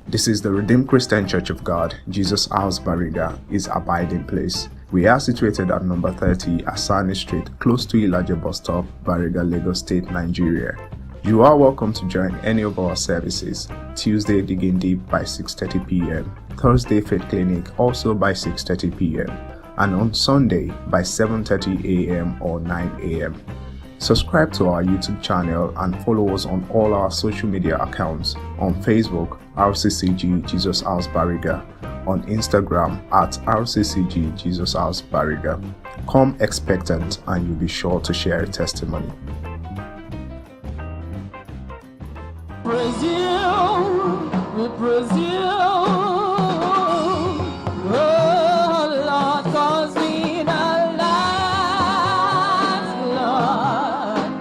This is the Redeemed Christian Church of God, Jesus House Bariga, His abiding place. We are situated at number 30 Asani Street, close to Ilaje Bus Stop, Bariga, Lagos State, Nigeria. You are welcome to join any of our services. Tuesday, Digging Deep by 6:30 p.m. Thursday, Faith Clinic also by 6:30 p.m. and on Sunday by 7:30 a.m. or 9 a.m. Subscribe to our YouTube channel and follow us on all our social media accounts. On Facebook, RCCG Jesus House Bariga. On Instagram at RCCG Jesus House Bariga. Come expectant and you'll be sure to share a testimony. Praise you, we praise you. Oh Lord, 'cause we the last, Lord.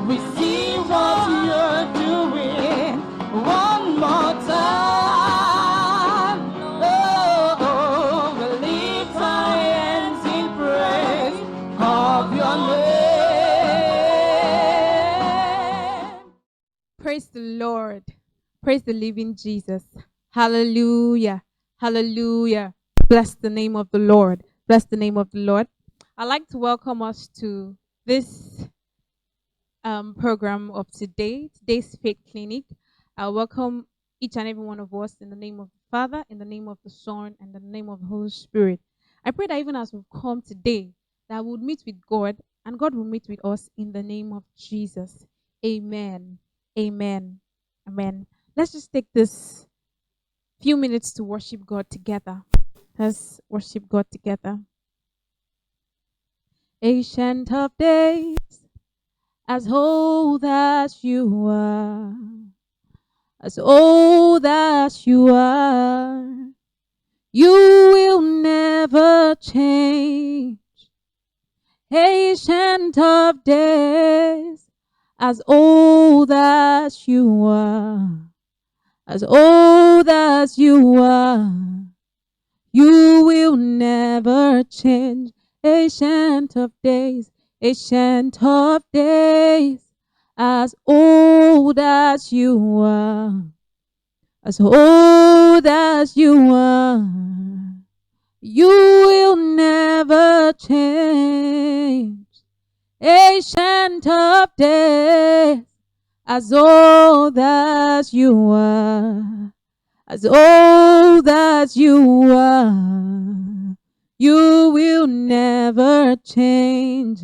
We see what you're doing one more time. Oh, we lift our hands in praise of your name. Praise the Lord. Praise the living Jesus. Hallelujah. Hallelujah. Bless the name of the Lord. Bless the name of the Lord. I'd like to welcome us to this program of today's Faith Clinic. I welcome each and every one of us in the name of the Father, in the name of the Son, and in the name of the Holy Spirit. I pray that even as we've come today, that we would meet with God and God will meet with us in the name of Jesus. Amen. Amen. Amen. Let's just take this few minutes to worship God together. Let's worship God together. Ancient of days, as old as you are, as old as you are, you will never change. Ancient of days, as old as you are, as old as you are, you will never change. Ancient of days, ancient of days, as old as you are, as old as you are, you will never change. Ancient of days, as old as you are, as old as you are, you will never change.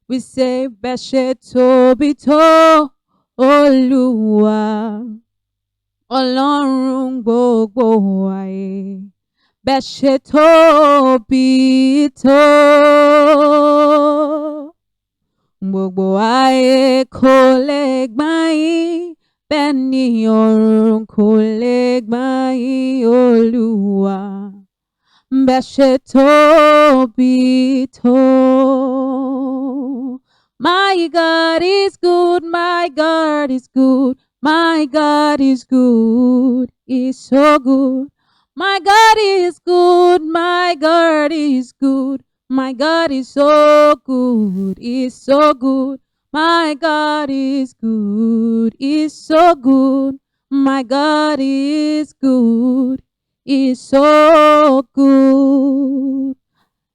We say, Beshe Tobi to Olúwa, Ọlọ́run gbogbo ayé. Beshe Tobi to gbogbo ayé kò lè gbà yín, bẹ́ẹ̀ ni ọ̀run kò lè gbà yín, Olúwa. Bẹ́ẹ̀ ṣe tóbi tó. My God is good, my God is good, my God is good, He's so good. My God is good, my God is good. My God is so good, He's so good. My God is good, He's so good. My God is good, He's so good.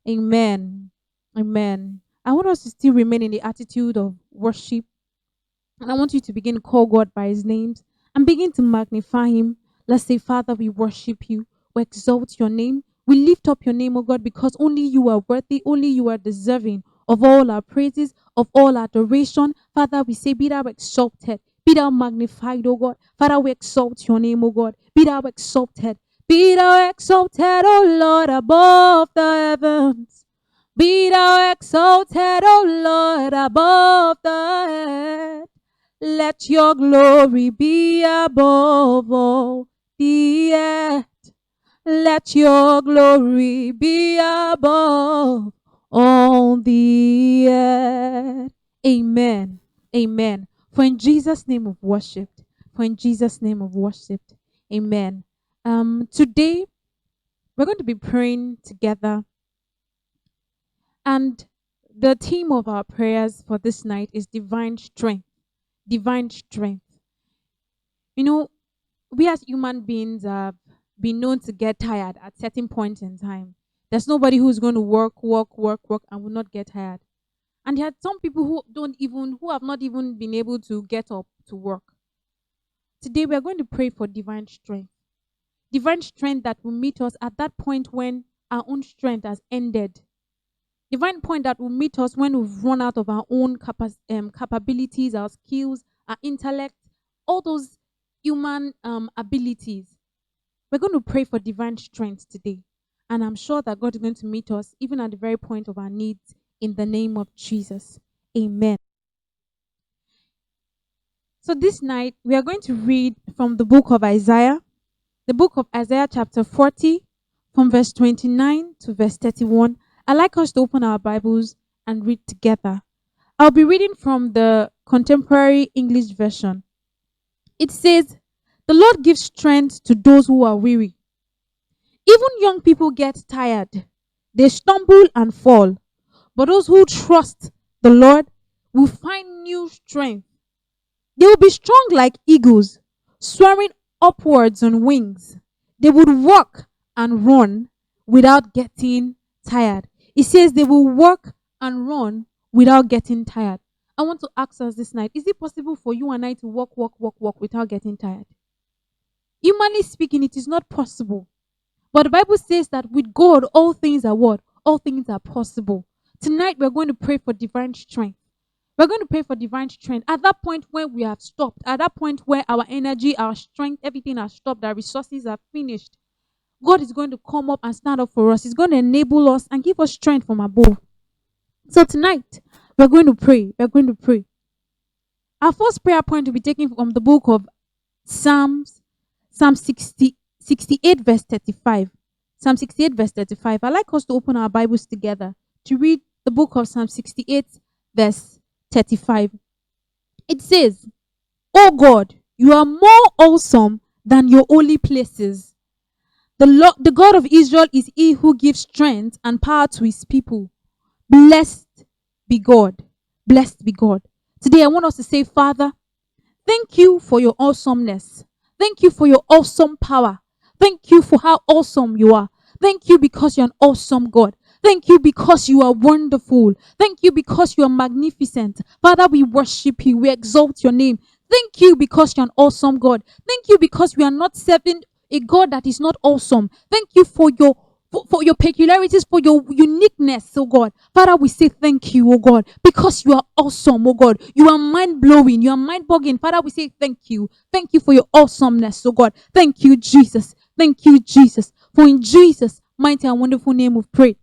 Amen. Amen. I want us to still remain in the attitude of worship. And I want you to begin to call God by His names and begin to magnify Him. Let's say, Father, we worship you. We exalt your name. We lift up your name, O God, because only you are worthy, only you are deserving of all our praises, of all adoration. Father, we say, be thou exalted, be thou magnified, O God. Father, we exalt your name, O God. Be thou exalted. Be thou exalted, O Lord, above the heavens. Be thou exalted, O Lord, above the earth. Let your glory be above all the earth. Let your glory be above all the earth. Amen. Amen. For in Jesus' name of worshipped. For in Jesus' name of worshipped. Amen. Today we're going to be praying together. And the theme of our prayers for this night is divine strength. Divine strength. You know, we as human beings have been known to get tired at certain points in time. There's nobody who's going to work and will not get tired. And there are some people who have not even been able to get up to work. Today we are going to pray for divine strength. Divine strength that will meet us at that point when our own strength has ended. Divine point that will meet us when we've run out of our own capabilities, our skills, our intellect, all those human abilities. We're going to pray for divine strength today. And I'm sure that God is going to meet us even at the very point of our needs in the name of Jesus. Amen. So this night, we are going to read from the book of Isaiah, the book of Isaiah chapter 40, from verse 29 to verse 31. I'd like us to open our Bibles and read together. I'll be reading from the Contemporary English Version. It says, "The Lord gives strength to those who are weary. Even young people get tired. They stumble and fall. But those who trust the Lord will find new strength. They will be strong like eagles, soaring upwards on wings. They would walk and run without getting tired." It says they will walk and run without getting tired. I want to ask us this night, is it possible for you and I to walk without getting tired? Humanly speaking, it is not possible. But the Bible says that with God, all things are what? All things are possible. Tonight, we're going to pray for divine strength. We're going to pray for divine strength. At that point where we have stopped, at that point where our energy, our strength, everything has stopped, our resources are finished, God is going to come up and stand up for us. He's going to enable us and give us strength from above. So tonight, we're going to pray. We're going to pray. Our first prayer point will be taken from the book of Psalm 68 verse 35. Psalm 68 verse 35. I'd like us to open our Bibles together to read the book of Psalm 68 verse 35. It says, "O God, you are more awesome than your holy places. The God of Israel is he who gives strength and power to his people. Blessed be God." Blessed be God. Today I want us to say, Father, thank you for your awesomeness. Thank you for your awesome power. Thank you for how awesome you are. Thank you because you're an awesome God. Thank you because you are wonderful. Thank you because you are magnificent. Father, we worship you. We exalt your name. Thank you because you're an awesome God. Thank you because we are not serving a God that is not awesome. Thank you for your peculiarities, for your uniqueness, oh God. Father, we say thank you, oh God, because you are awesome, oh God. You are mind-blowing. You are mind-boggling. Father, we say thank you. Thank you for your awesomeness, oh God. Thank you, Jesus. Thank you, Jesus. For in Jesus' mighty and wonderful name we've prayed.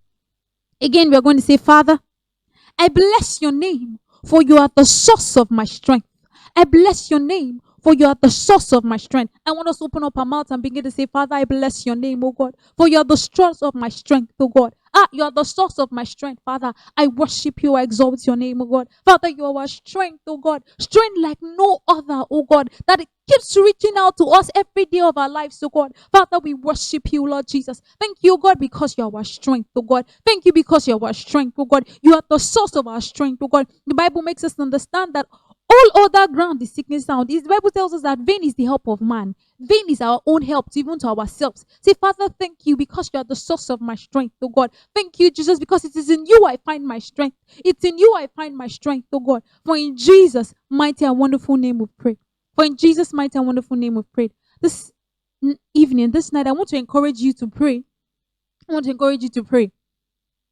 Again, we are going to say, Father, I bless your name, for you are the source of my strength. I bless your name, for you are the source of my strength. I want us to open up our mouth and begin to say, Father, I bless your name, oh God, for you are the source of my strength, oh God. You are the source of my strength, Father. I worship you, I exalt your name, oh God. Father, you are our strength, oh God. Strength like no other, oh God, that it keeps reaching out to us every day of our lives, oh God. Father, we worship you, Lord Jesus. Thank you, oh God, because you are our strength, oh God. Thank you because you are our strength, oh God. You are the source of our strength, oh God. The Bible makes us understand that all other ground is sickness sound. The Bible tells us that vain is the help of man. Vain is our own help, even to ourselves. Say, Father, thank you because you are the source of my strength, oh God. Thank you, Jesus, because it is in you I find my strength. It's in you I find my strength, oh God. For in Jesus' mighty and wonderful name we pray. For in Jesus' mighty and wonderful name we prayed. This evening, this night, I want to encourage you to pray. I want to encourage you to pray.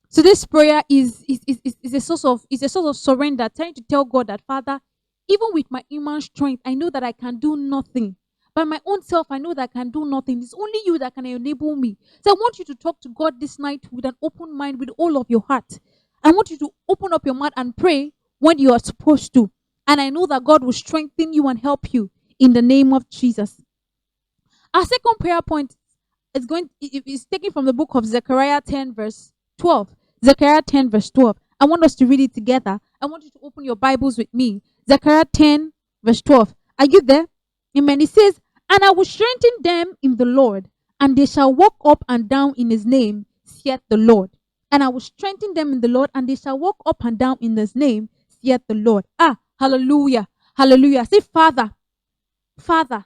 So this prayer is a source of surrender, trying to tell God that, Father, even with my human strength, I know that I can do nothing. By my own self, I know that I can do nothing. It's only you that can enable me. So I want you to talk to God this night with an open mind, with all of your heart. I want you to open up your mouth and pray when you are supposed to. And I know that God will strengthen you and help you in the name of Jesus. Our second prayer point is taken from the book of Zechariah 10 verse 12. Zechariah 10 verse 12. I want us to read it together. I want you to open your Bibles with me. Zechariah 10 verse 12. Are you there? Amen. It says, "And I will strengthen them in the Lord, and they shall walk up and down in his name, saith the Lord." And I will strengthen them in the Lord, and they shall walk up and down in his name, saith the Lord. Hallelujah. Hallelujah. Say, Father, Father,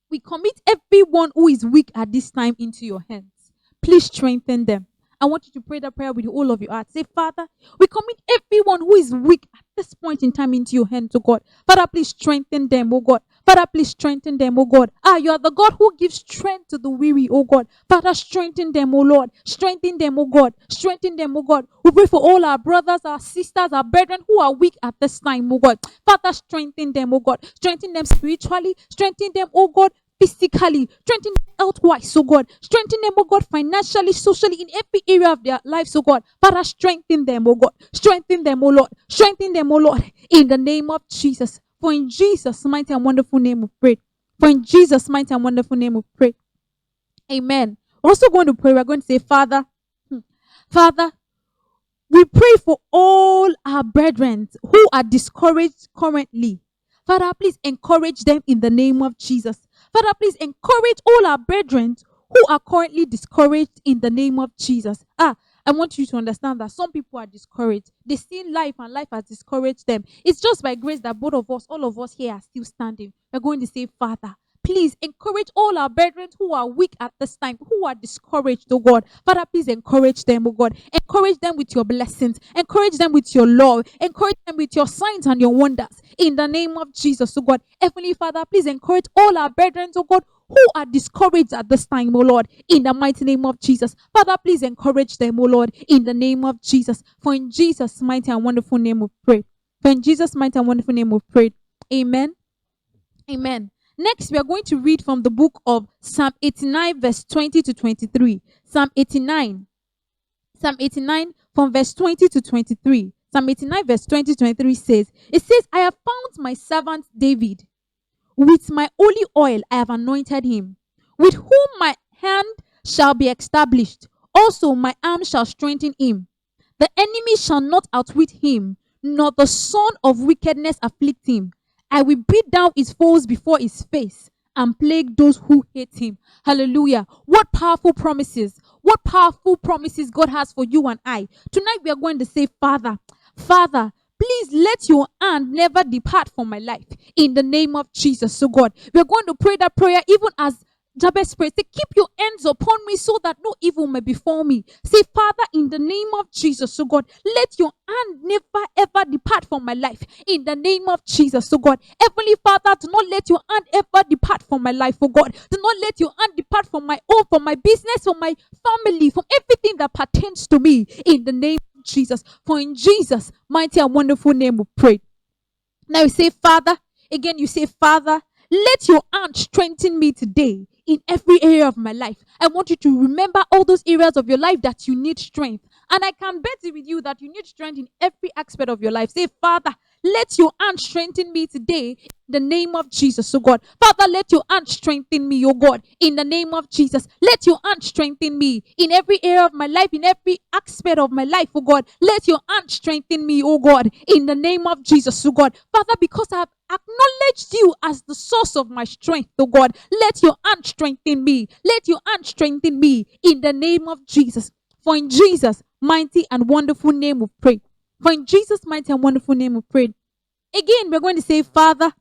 We commit everyone who is weak at this time into your hands. Please strengthen them. I want you to pray that prayer with all of your heart. Say, Father, we commit everyone who is weak at this point in time into your hands, oh God. Father, please strengthen them, oh God. Father, please strengthen them, oh God. You are the God who gives strength to the weary, oh God. Father, strengthen them, oh Lord. Strengthen them, oh God. Strengthen them, oh God. We pray for all our brothers, our sisters, our brethren who are weak at this time, oh God. Father, strengthen them, oh God. Strengthen them spiritually. Strengthen them, oh God, physically. Strengthen them health-wise, oh God. Strengthen them, oh God, financially, socially, in every area of their lives, oh God. Father, strengthen them, oh God. Strengthen them, oh Lord. Strengthen them, oh Lord. In the name of Jesus. For in Jesus' mighty and wonderful name we pray. For in Jesus' mighty and wonderful name we pray. Amen. We're also going to pray. We're going to say, Father, Father, we pray for all our brethren who are discouraged currently. Father, please encourage them in the name of Jesus. Father, please encourage all our brethren who are currently discouraged in the name of Jesus. I want you to understand that some people are discouraged. They see life and life has discouraged them. It's just by grace that both of us, all of us here are still standing. We're going to say, Father, please encourage all our brethren who are weak at this time, who are discouraged, oh God. Father, please encourage them, oh God. Encourage them with your blessings. Encourage them with your love. Encourage them with your signs and your wonders. In the name of Jesus, oh God. Heavenly Father, please encourage all our brethren, oh God, who are discouraged at this time, oh Lord, in the mighty name of Jesus. Father, please encourage them, oh Lord, in the name of Jesus. For in Jesus' mighty and wonderful name we pray. For in Jesus' mighty and wonderful name we pray. Amen. Amen. Next, we are going to read from the book of Psalm 89, verse 20 to 23. Psalm 89 from verse 20 to 23. Psalm 89, verse 20 to 23 says, it says, I have found my servant David. With my holy oil I have anointed him, with whom my hand shall be established. Also my arm shall strengthen him. The enemy shall not outwit him, nor the son of wickedness afflict him. I will beat down his foes before his face and plague those who hate him. Hallelujah. What powerful promises. What powerful promises God has for you and I. Tonight we are going to say, Father, please let your hand never depart from my life. In the name of Jesus, so God. We are going to pray that prayer even as Jabez prayed. Say, keep your hands upon me so that no evil may befall me. Say, Father, in the name of Jesus, so God, let your hand never ever depart from my life. In the name of Jesus, so God. Heavenly Father, do not let your hand ever depart from my life, oh God. Do not let your hand depart from my home, from my business, from my family, from everything that pertains to me. In the name of Jesus. For in Jesus' mighty and wonderful name we pray. Now you say, Father. Again, you say, Father, let your hand strengthen me today in every area of my life. I want you to remember all those areas of your life that you need strength. And I can bet it with you that you need strength in every aspect of your life. Say, Father, let your hand strengthen me today in the name of Jesus, oh God. Father, let your hand strengthen me, oh God, in the name of Jesus. Let your hand strengthen me in every area of my life, in every aspect of my life, oh God. Let your hand strengthen me, oh God, in the name of Jesus, oh God. Father, because I have acknowledged you as the source of my strength, oh God, let your hand strengthen me. Let your hand strengthen me in the name of Jesus. For in Jesus' mighty and wonderful name we pray. For in Jesus' mighty and wonderful name we pray. Again, we're going to say, Father,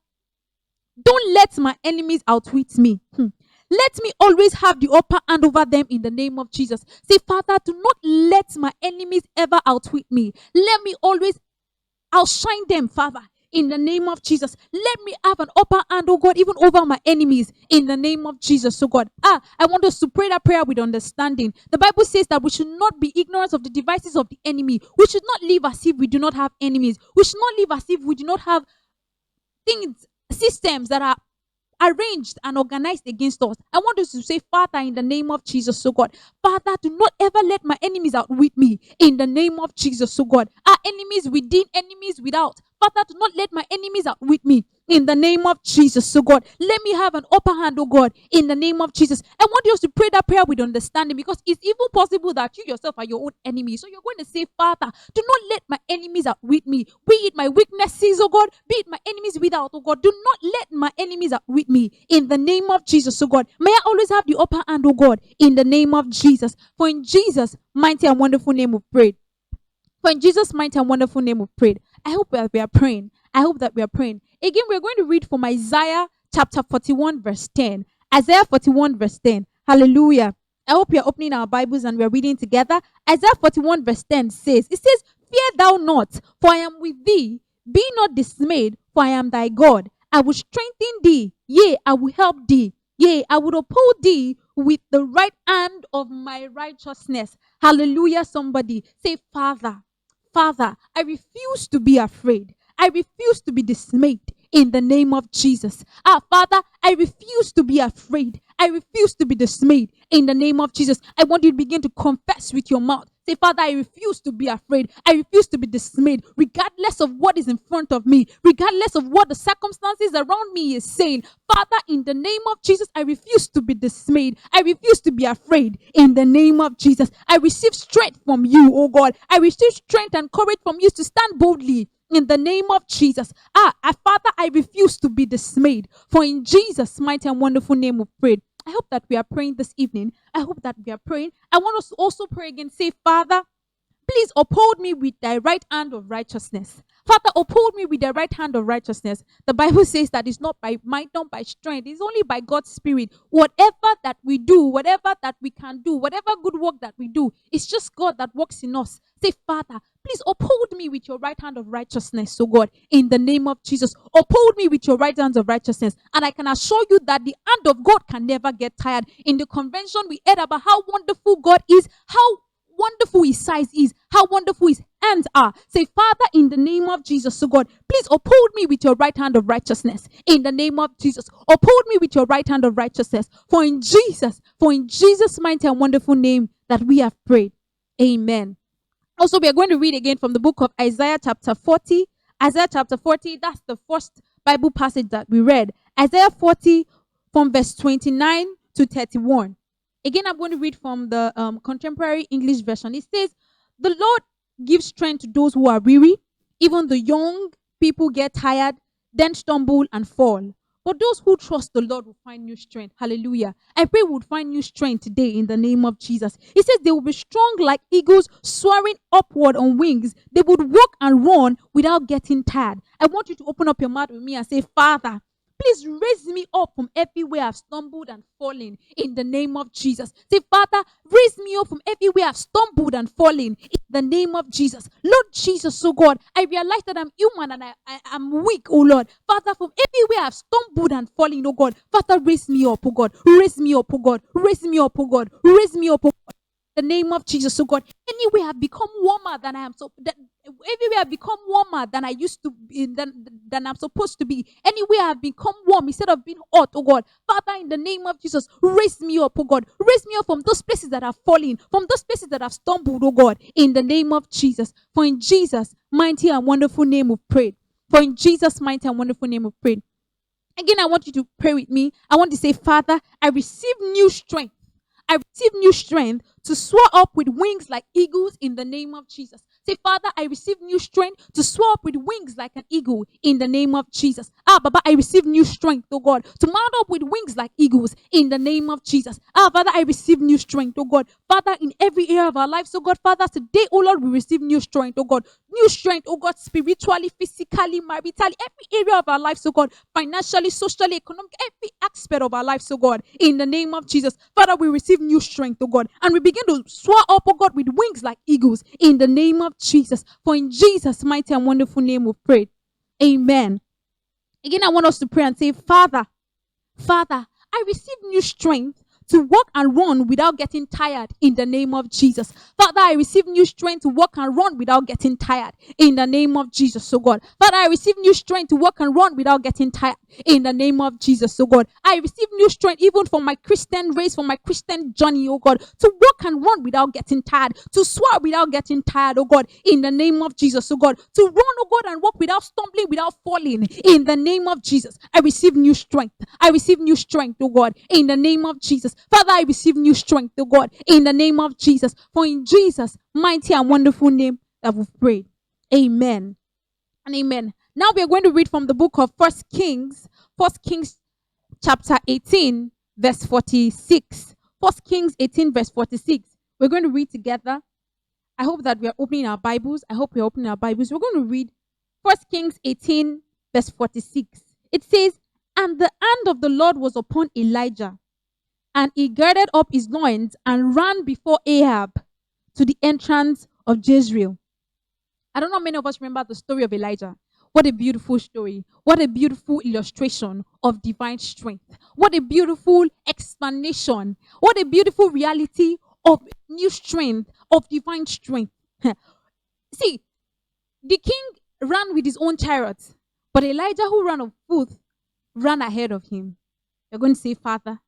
don't let my enemies outwit me. Let me always have the upper hand over them in the name of Jesus. Say, Father, do not let my enemies ever outwit me. Let me always outshine them, Father. In the name of Jesus, let me have an upper hand, oh God, even over my enemies. In the name of Jesus, oh God. I want us to pray that prayer with understanding. The Bible says that we should not be ignorant of the devices of the enemy. We should not live as if we do not have enemies. We should not live as if we do not have systems that are arranged and organized against us. I want us to say, Father, in the name of Jesus, so God. Father, do not ever let my enemies outwit me. In the name of Jesus, so God. Our enemies within, enemies without. Father, do not let my enemies outwit me. In the name of Jesus, so God. Let me have an upper hand, oh God. In the name of Jesus. I want you to pray that prayer with understanding, because it's even possible that you yourself are your own enemy. So you're going to say, Father, do not let my enemies outwit me. Be it my weaknesses, oh God. Be it my enemies without, oh God. Do not let my enemies outwit me. In the name of Jesus, oh God. May I always have the upper hand, oh God. In the name of Jesus. For in Jesus' mighty and wonderful name we prayed. For in Jesus' mighty and wonderful name we prayed. I hope that we are praying. I hope that we are praying. Again, we're going to read from Isaiah chapter 41 verse 10. Isaiah 41 verse 10. Hallelujah. I hope you're opening our Bibles and we're reading together. Isaiah 41 verse 10 says, it says, fear thou not, for I am with thee. Be not dismayed, for I am thy God. I will strengthen thee. Yea, I will help thee. Yea, I will uphold thee with the right hand of my righteousness. Hallelujah, somebody. Say, Father, Father, I refuse to be afraid. I refuse to be dismayed in the name of Jesus. Father, I refuse to be afraid. I refuse to be dismayed in the name of Jesus. I want you to begin to confess with your mouth. Say, Father, I refuse to be afraid. I refuse to be dismayed, regardless of what is in front of me, regardless of what the circumstances around me is saying. Father, in the name of Jesus, I refuse to be dismayed. I refuse to be afraid in the name of Jesus. I receive strength from you, oh God. I receive strength and courage from you to stand boldly in the name of Jesus. Father, I refuse to be dismayed. For in Jesus' mighty and wonderful name we prayed. I hope that we are praying this evening. I hope that we are praying. I want us to also pray again. Say, Father, please uphold me with thy right hand of righteousness. Father, uphold me with the right hand of righteousness. The Bible says that it's not by might, not by strength. It's only by God's Spirit. Whatever that we do, whatever that we can do, whatever good work that we do, it's just God that works in us. Say, Father, please uphold me with your right hand of righteousness, so God, in the name of Jesus. Uphold me with your right hands of righteousness. And I can assure you that the hand of God can never get tired. In the convention, we heard about how wonderful God is, how wonderful his size is, how wonderful his hands are. Say, Father, in the name of Jesus, so God, please uphold me with your right hand of righteousness. In the name of Jesus, uphold me with your right hand of righteousness. For in Jesus' mighty and wonderful name that we have prayed. Amen. Also, we are going to read again from the book of Isaiah chapter 40. Isaiah chapter 40, that's the first Bible passage that we read. Isaiah 40 from verse 29 to 31. Again, I'm going to read from the contemporary English version. It says, the Lord gives strength to those who are weary. Even the young people get tired, then stumble and fall. But those who trust the Lord will find new strength. Hallelujah. I pray we would find new strength today in the name of Jesus. He says they will be strong like eagles, soaring upward on wings. They would walk and run without getting tired. I want you to open up your mouth with me and say, Father, please raise me up from everywhere I've stumbled and fallen in the name of Jesus. Say, Father, raise me up from everywhere I've stumbled and fallen in the name of Jesus. Lord Jesus, oh God, I realize that I'm human and I'm weak, oh Lord. Father, from everywhere I've stumbled and fallen, oh God, Father, raise me up, oh God. Raise me up, oh God. Raise me up, oh God. Raise me up, oh God. The name of Jesus, oh God. Anywhere I've become warmer than I am, everywhere I've become warmer than I used to be, than I'm supposed to be. Anywhere I've become warm instead of being hot, oh God. Father, in the name of Jesus, raise me up, oh God. Raise me up from those places that have fallen, from those places that have stumbled, oh God. In the name of Jesus. For in Jesus' mighty and wonderful name we've prayed. For in Jesus' mighty and wonderful name we've prayed. Again, I want you to pray with me. I want to say, Father, I receive new strength. I receive new strength to soar up with wings like eagles in the name of Jesus. Say, Father, I receive new strength to soar up with wings like an eagle in the name of Jesus. Baba, I receive new strength, oh God, to mount up with wings like eagles in the name of Jesus. Father, I receive new strength, oh God. Father, in every area of our lives, oh God, Father, today, oh Lord, we receive new strength, oh God. New strength, oh God, spiritually, physically, maritally, every area of our lives, oh God, financially, socially, economically, every aspect of our lives, oh God, in the name of Jesus. Father, we receive new strength, oh God, and we begin to soar up, oh God, with wings like eagles in the name of Jesus. For in Jesus' mighty and wonderful name we prayed. Amen. Again, I want us to pray and say, Father, I receive new strength to walk and run without getting tired in the name of Jesus. Father, I receive new strength to walk and run without getting tired in the name of Jesus, so God. Father, I receive new strength to walk and run without getting tired in the name of Jesus, so God. I receive new strength even for my Christian race, for my Christian journey, oh God, to walk and run without getting tired, to soar without getting tired, oh God, in the name of Jesus, so God. To run, oh God, and walk without stumbling, without falling in the name of Jesus. I receive new strength. I receive new strength, oh God, in the name of Jesus. Father, I receive new strength, oh God, in the name of Jesus. For in Jesus' mighty and wonderful name that we've prayed. Amen and amen. Now we are going to read from the book of 1 Kings chapter 18, verse 46. 1 Kings 18, verse 46. We're going to read together. I hope that we are opening our Bibles. We're going to read 1 Kings 18, verse 46. It says, and the hand of the Lord was upon Elijah, And he girded up his loins and ran before Ahab to the entrance of Jezreel. I don't know how many of us remember the story of Elijah. What a beautiful story. What a beautiful illustration of divine strength. What a beautiful explanation. What a beautiful reality of new strength, of divine strength. See, the king ran with his own chariot, but Elijah, who ran on foot, ran ahead of him. You're going to say, Father,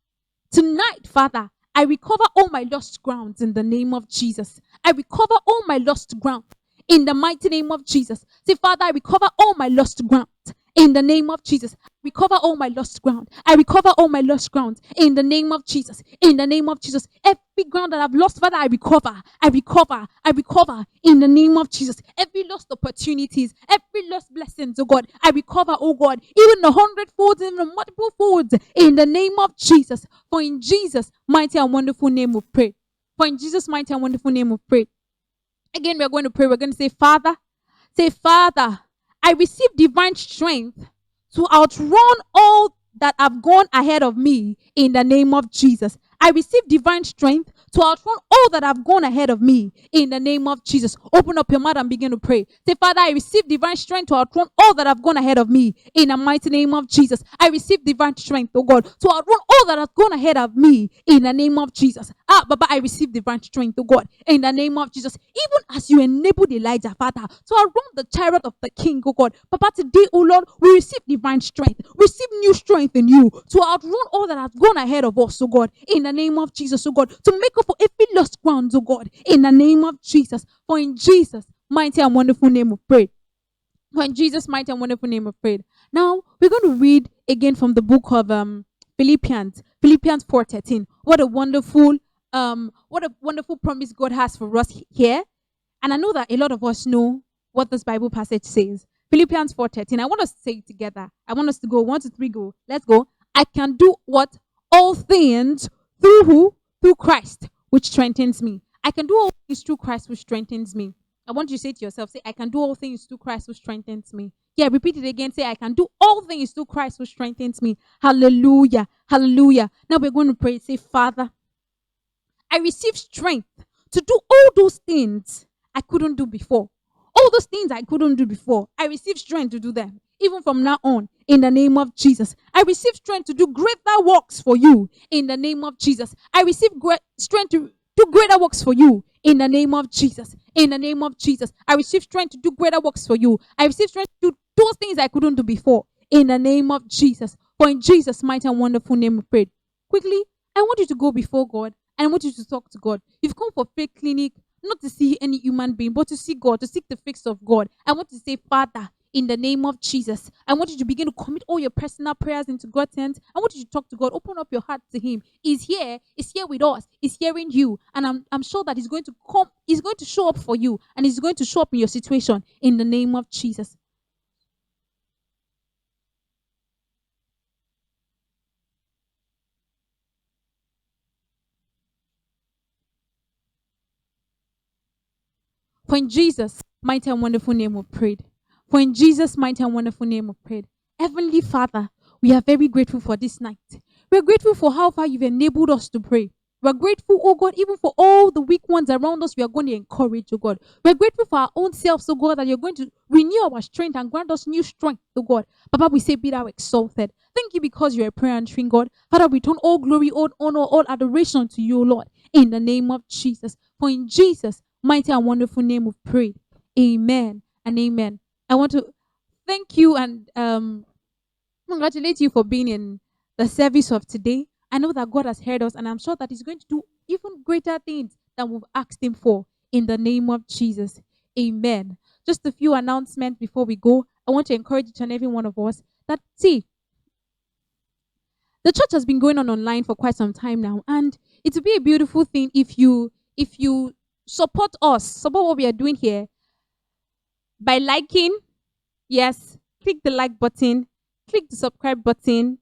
tonight, Father, I recover all my lost grounds in the name of Jesus. I recover all my lost ground in the mighty name of Jesus. Say, Father, I recover all my lost ground in the name of Jesus. I recover all my lost ground. I recover all my lost ground in the name of Jesus. In the name of Jesus. Every ground that I've lost, Father, I recover. I recover. I recover in the name of Jesus. Every lost opportunities, every lost blessings, oh God, I recover, oh God, even the 100-fold and the multiple folds in the name of Jesus. For in Jesus' mighty and wonderful name we pray. For in Jesus' mighty and wonderful name we pray. Again, we're going to pray. We're going to say, Father, I receive divine strength to outrun all that have gone ahead of me in the name of Jesus. I receive divine strength to outrun all that have gone ahead of me in the name of Jesus. Open up your mouth and begin to pray. Say, Father, I receive divine strength to outrun all that have gone ahead of me in the mighty name of Jesus. I receive divine strength, oh God, to outrun all that has gone ahead of me in the name of Jesus. Baba, I receive divine strength, oh God, in the name of Jesus. Even as you enabled Elijah, Father, to outrun the chariot of the king, oh God. Papa, today, oh Lord, we receive divine strength. Receive new strength in you to outrun all that has gone ahead of us, oh God, in the name of Jesus, oh God, to make up for every lost ground, oh God, in the name of Jesus. For in Jesus' mighty and wonderful name we pray. For in Jesus' mighty and wonderful name we prayed. Now we're going to read again from the book of Philippians 4:13. What a wonderful promise God has for us here. And I know that a lot of us know what this Bible passage says. Philippians 4:13. I want us to say it together. I want us to go 1, 2, 3, go. Let's go. I can do what? All things through who? Through Christ, which strengthens me. I can do all things through Christ, which strengthens me. I want you to say to yourself, say, I can do all things through Christ, which strengthens me. Yeah, repeat it again. Say, I can do all things through Christ, which strengthens me. Hallelujah. Hallelujah. Now we're going to pray. Say, Father, I receive strength to do all those things I couldn't do before. All those things I couldn't do before, I receive strength to do them. Even from now on, in the name of Jesus. I receive strength to do greater works for you, in the name of Jesus. I receive strength to do greater works for you, in the name of Jesus. In the name of Jesus. I receive strength to do greater works for you. I receive strength to do those things I couldn't do before, in the name of Jesus. For in Jesus' mighty and wonderful name we prayed. Quickly, I want you to go before God, and I want you to talk to God. You've come for faith clinic, not to see any human being, but to see God, to seek the face of God. I want to say, Father, in the name of Jesus, I want you to begin to commit all your personal prayers into God's hands. I want you to talk to God. Open up your heart to Him. He's here with us. He's hearing you. And I'm sure that He's going to come, He's going to show up for you, and He's going to show up in your situation in the name of Jesus. For in Jesus' mighty and wonderful name we prayed. For in Jesus' mighty and wonderful name we prayed. Heavenly Father, we are very grateful for this night. We're grateful for how far you've enabled us to pray. We're grateful, oh God, even for all the weak ones around us, we are going to encourage, oh God. We're grateful for our own selves, oh God, that you're going to renew our strength and grant us new strength, oh God. Papa, we say, be thou exalted. Thank you because you're a prayer answering God. Father, we turn all glory, all honor, all adoration to you, Lord, in the name of Jesus. For in Jesus' mighty and wonderful name we've prayed. Amen and amen. I want to thank you and congratulate you for being in the service of today. I know that God has heard us, and I'm sure that He's going to do even greater things than we've asked Him for in the name of Jesus. Amen. Just a few announcements before we go. I want to encourage each and every one of us that, see, the church has been going on online for quite some time now, and it would be a beautiful thing if you support us, support what we are doing here by liking. Yes, click the like button, click the subscribe button.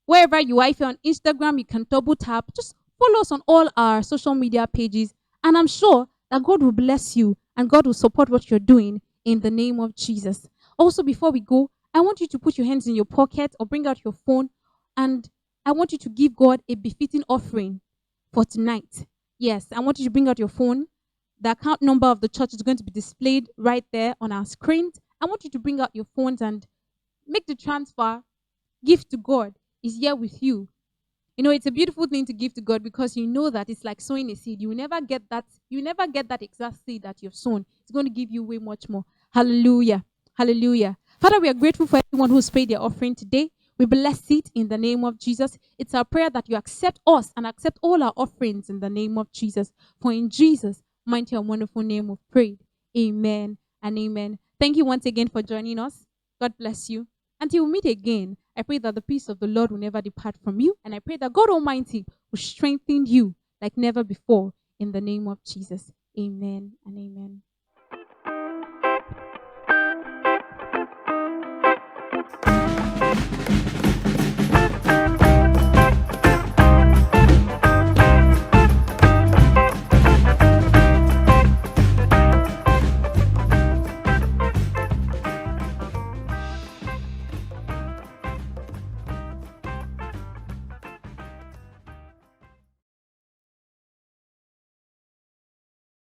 Wherever you are, if you're on Instagram, you can double tap. Just follow us on all our social media pages, and I'm sure that God will bless you and God will support what you're doing in the name of Jesus. Also, before we go, I want you to put your hands in your pocket or bring out your phone and I want you to give God a befitting offering for tonight. Yes, I want you to bring out your phone. The account number of the church is going to be displayed right there on our screen. I want you to bring out your phones and make the transfer. Give to God. Is here with you. You know, it's a beautiful thing to give to God because you know that it's like sowing a seed. You will never get that. You will never get that exact seed that you've sown. It's going to give you way much more. Hallelujah. Hallelujah. Father, we are grateful for everyone who's paid their offering today. We bless it in the name of Jesus. It's our prayer that you accept us and accept all our offerings in the name of Jesus. For in Jesus' mighty and wonderful name we've prayed. Amen and amen. Thank you once again for joining us. God bless you. Until we meet again, I pray that the peace of the Lord will never depart from you. And I pray that God Almighty will strengthen you like never before in the name of Jesus. Amen and amen.